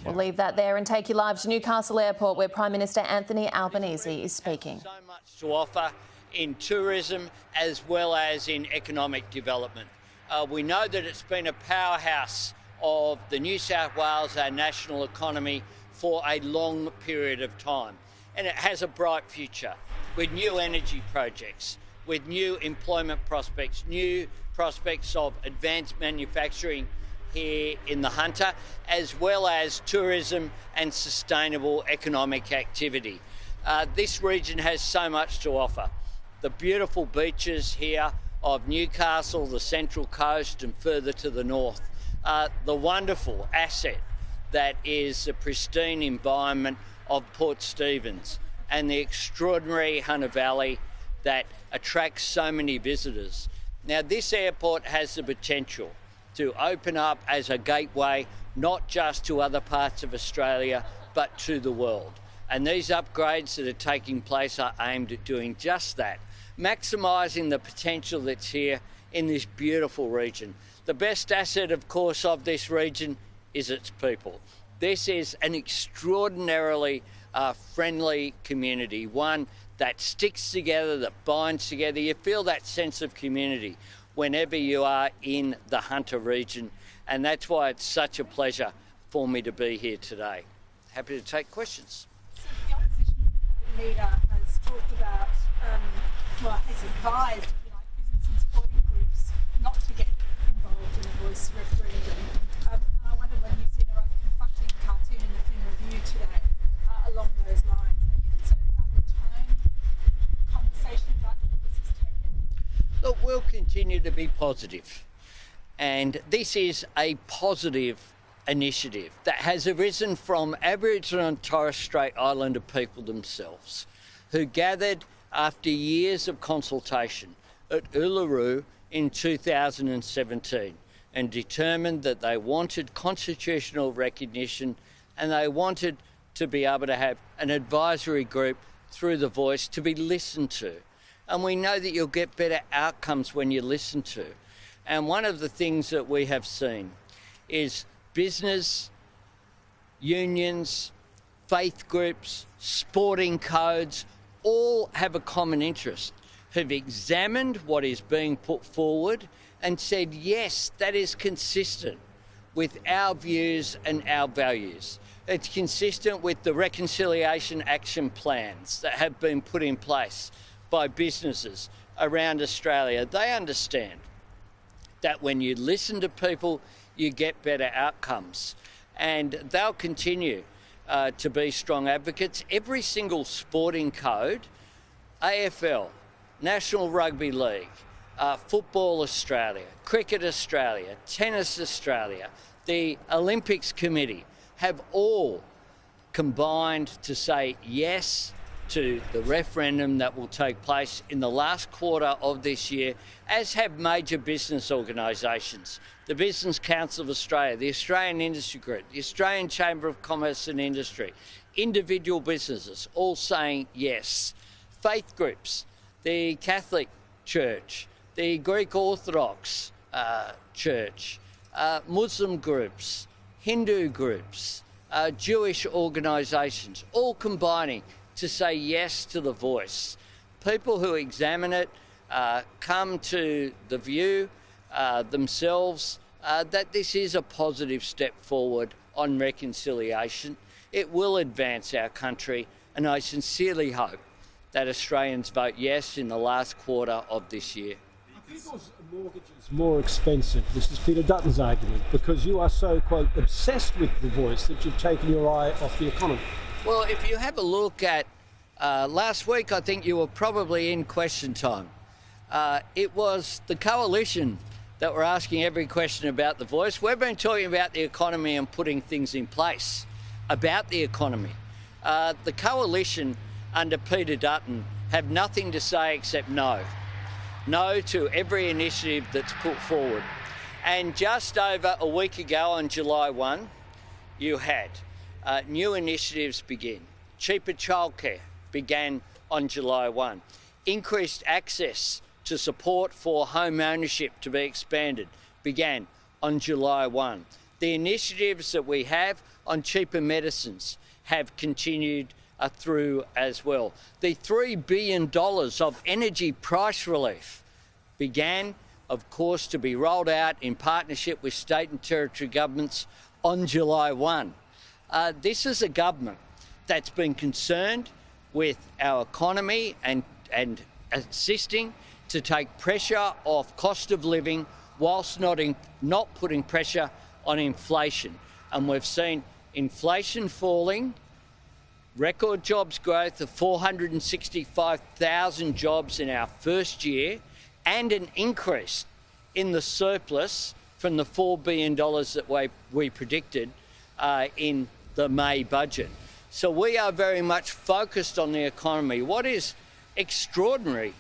We'll leave that there and take you live to Newcastle Airport, where Prime Minister Anthony Albanese is speaking. So much to offer in tourism as well as in economic development. We know that it's been a powerhouse of the New South Wales, our national economy, for a long period of time. And it has a bright future with new energy projects, with new employment prospects, new prospects of advanced manufacturing here in the Hunter, as well as tourism and sustainable economic activity. This region has so much to offer. The beautiful beaches here of Newcastle, the Central Coast and further to the north. The wonderful asset that is the pristine environment of Port Stephens and the extraordinary Hunter Valley that attracts so many visitors. Now, this airport has the potential to open up as a gateway, not just to other parts of Australia, but to the world. And these upgrades that are taking place are aimed at doing just that, maximising the potential that's here in this beautiful region. The best asset, of course, of this region is its people. This is an extraordinarily friendly community, one that sticks together, that binds together. You feel that sense of community whenever you are in the Hunter region, and that's why it's such a pleasure for me to be here today. Happy to take questions. So the opposition leader has talked about, has advised, if you like, business and sporting groups not to get involved in the Voice referendum. I wonder when you've seen a rather confronting cartoon in the Fin Review today along those lines. Are you concerned about the tone the conversation about the Voice is taken? Look, we'll continue to be positive, and this is a positive initiative that has arisen from Aboriginal and Torres Strait Islander people themselves, who gathered after years of consultation at Uluru in 2017 and determined that they wanted constitutional recognition and they wanted to be able to have an advisory group through the Voice to be listened to. And we know that you'll get better outcomes when you listen to. And one of the things that we have seen is business, unions, faith groups, sporting codes, all have a common interest, have examined what is being put forward and said, yes, that is consistent with our views and our values. It's consistent with the reconciliation action plans that have been put in place by businesses around Australia. They understand that when you listen to people, you get better outcomes. And they'll continue to be strong advocates. Every single sporting code, AFL, National Rugby League, Football Australia, Cricket Australia, Tennis Australia, the Olympics Committee have all combined to say yes to the referendum that will take place in the last quarter of this year, as have major business organisations, the Business Council of Australia, the Australian Industry Group, the Australian Chamber of Commerce and Industry, individual businesses all saying yes. Faith groups, the Catholic Church, the Greek Orthodox Church, Muslim groups, Hindu groups, Jewish organisations, all combining to say yes to the Voice. People who examine it come to the view themselves that this is a positive step forward on reconciliation. It will advance our country, and I sincerely hope that Australians vote yes in the last quarter of this year. Are people's mortgages more expensive? This is Peter Dutton's argument, because you are so, quote, obsessed with the Voice that you've taken your eye off the economy. Well, if you have a look at last week, I think you were probably in question time. It was the coalition that were asking every question about the Voice. We've been talking about the economy and putting things in place about the economy. The coalition under Peter Dutton have nothing to say except no. No to every initiative that's put forward. And just over a week ago on July 1, you had new initiatives begin. Cheaper childcare began on July 1. Increased access to support for home ownership to be expanded began on July 1. The initiatives that we have on cheaper medicines have continued through as well. The $3 billion of energy price relief began, of course, to be rolled out in partnership with state and territory governments on July 1. This is a government that's been concerned with our economy and assisting to take pressure off cost of living whilst not putting pressure on inflation. And we've seen inflation falling, record jobs growth of 465,000 jobs in our first year, and an increase in the surplus from the $4 billion that we predicted in the May budget. So we are very much focused on the economy. What is extraordinary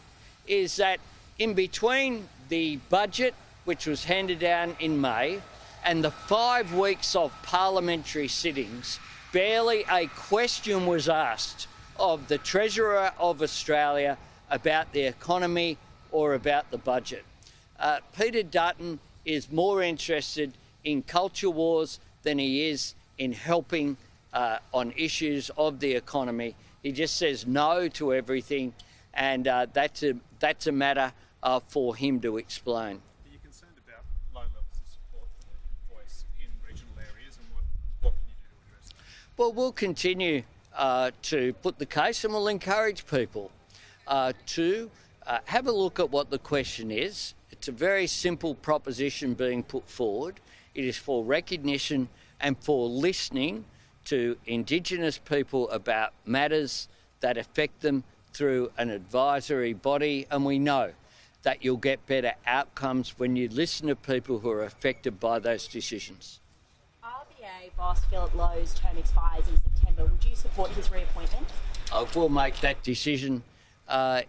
is that in between the budget, which was handed down in May, and the 5 weeks of parliamentary sittings, barely a question was asked of the Treasurer of Australia about the economy or about the budget. Peter Dutton is more interested in culture wars than he is in helping on issues of the economy. He just says no to everything, and that's a matter for him to explain. Are you concerned about low levels of support for the voice in regional areas, and what can you do to address that? Well, we'll continue to put the case, and we'll encourage people to have a look at what the question is. It's a very simple proposition being put forward. It is for recognition and for listening to Indigenous people about matters that affect them through an advisory body, and we know that you'll get better outcomes when you listen to people who are affected by those decisions. RBA boss Philip Lowe's term expires in September. Would you support his reappointment? We'll make that decision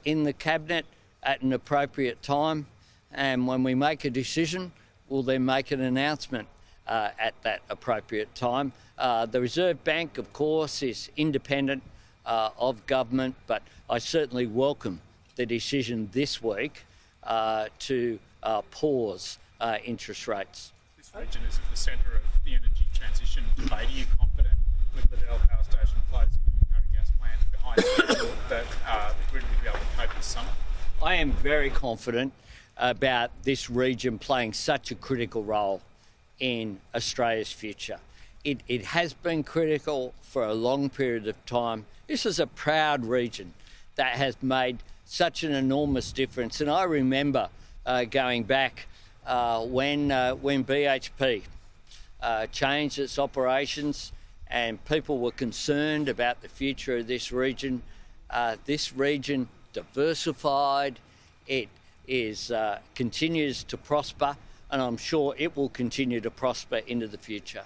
in the Cabinet at an appropriate time, and when we make a decision, we'll then make an announcement at that appropriate time. The Reserve Bank, of course, is independent of government, but I certainly welcome the decision this week to pause interest rates. This region is at the centre of the energy transition debate. Are you confident with Liddell Power Station closing and the current gas plant behind schedule that the grid will be able to cope this summer? I am very confident about this region playing such a critical role in Australia's future. It has been critical for a long period of time. This is a proud region that has made such an enormous difference. And I remember going back when BHP changed its operations and people were concerned about the future of this region. This region diversified, it continues to prosper, and I'm sure it will continue to prosper into the future.